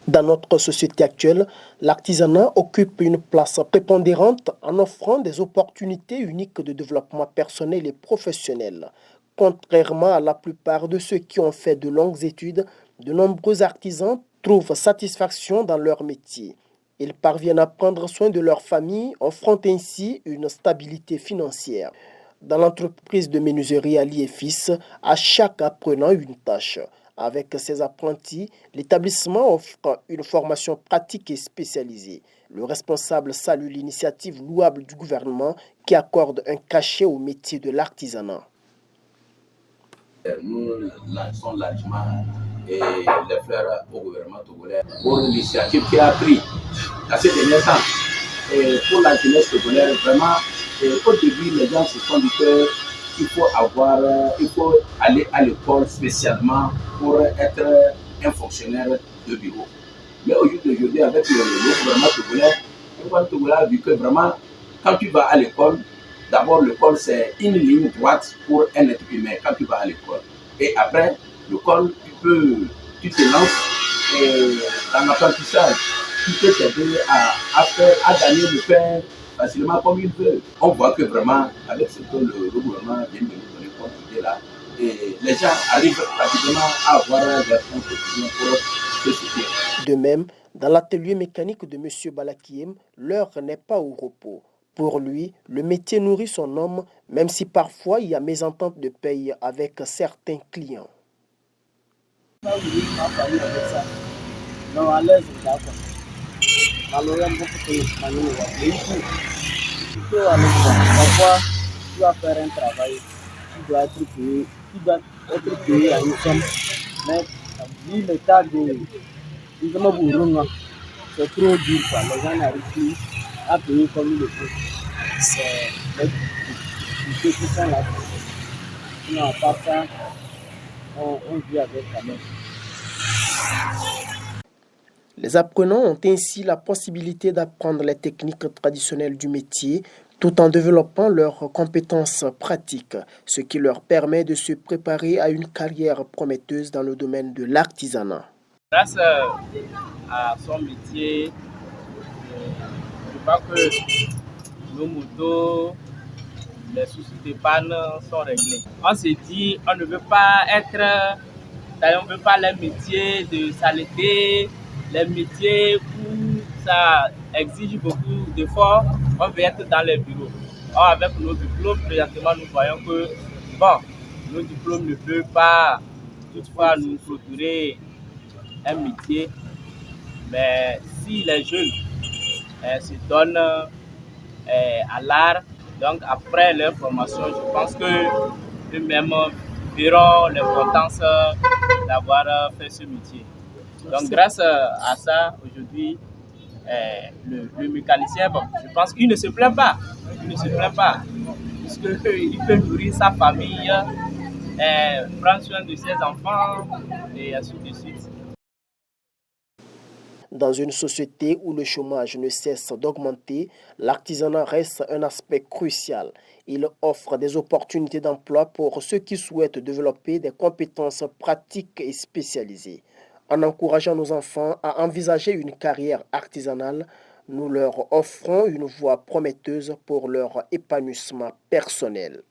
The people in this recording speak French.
Dans notre société actuelle, l'artisanat occupe une place prépondérante en offrant des opportunités uniques de développement personnel et professionnel. Contrairement à la plupart de ceux qui ont fait de longues études, de nombreux artisans trouvent satisfaction dans leur métier. Ils parviennent à prendre soin de leur famille, offrant ainsi une stabilité financière. Dans l'entreprise de menuiserie Ali et Fils, à chaque apprenant une tâche. Avec ses apprentis, l'établissement offre une formation pratique et spécialisée. Le responsable salue l'initiative louable du gouvernement qui accorde un cachet au métier de l'artisanat. Nous lançons largement les fleurs au gouvernement togolais pour l'initiative qu'il a prise à ces derniers temps. Et pour la jeunesse togolaise, vraiment, au début, les gens se sont dit qu'il faut aller à l'école spécialement pour être un fonctionnaire de bureau. Mais aujourd'hui, avec le gouvernement togolais a vu que vraiment, quand tu vas à l'école, d'abord l'école c'est une ligne droite pour un être humain quand tu vas à l'école. Et après l'école, tu te lances dans l'apprentissage qui peut t'aider à gagner le pain facilement comme il veut. On voit que vraiment, avec ce que le gouvernement vient de nous donner comme idée là, et les gens arrivent pratiquement à avoir leur fonds quotidien pour se soutenir. De même, dans l'atelier mécanique de M. Balakiem, l'heure n'est pas au repos. Pour lui, le métier nourrit son homme, même si parfois il y a mésentente de paye avec certains clients. Parfois, tu vas faire un travail qui doit être payé à une somme, mais vu l'état de c'est trop dur, quoi. Les gens n'arrivent plus à payer comme il le faut. C'est les difficultés qui sont là. Sinon, à part ça, on vit avec quand même. Les apprenants ont ainsi la possibilité d'apprendre les techniques traditionnelles du métier tout en développant leurs compétences pratiques, ce qui leur permet de se préparer à une carrière prometteuse dans le domaine de l'artisanat. Grâce à son métier, je crois que nos motos, les soucis de panne sont réglés. On se dit, on ne veut pas les métiers de saleté, les métiers où ça exige beaucoup d'efforts. On veut être dans les bureaux. Or, avec nos diplômes, présentement, nous voyons que, bon, nos diplômes ne peuvent pas toutefois nous procurer un métier. Mais si les jeunes se donnent à l'art, donc après leur formation, je pense que eux-mêmes verront l'importance d'avoir fait ce métier. Donc grâce à ça, aujourd'hui, le mécanicien, bon, je pense qu'il ne se plaint pas. Il ne se plaint pas, puisqu'il peut nourrir sa famille, prendre soin de ses enfants, et ainsi de suite. Dans une société où le chômage ne cesse d'augmenter, l'artisanat reste un aspect crucial. Il offre des opportunités d'emploi pour ceux qui souhaitent développer des compétences pratiques et spécialisées. En encourageant nos enfants à envisager une carrière artisanale, nous leur offrons une voie prometteuse pour leur épanouissement personnel.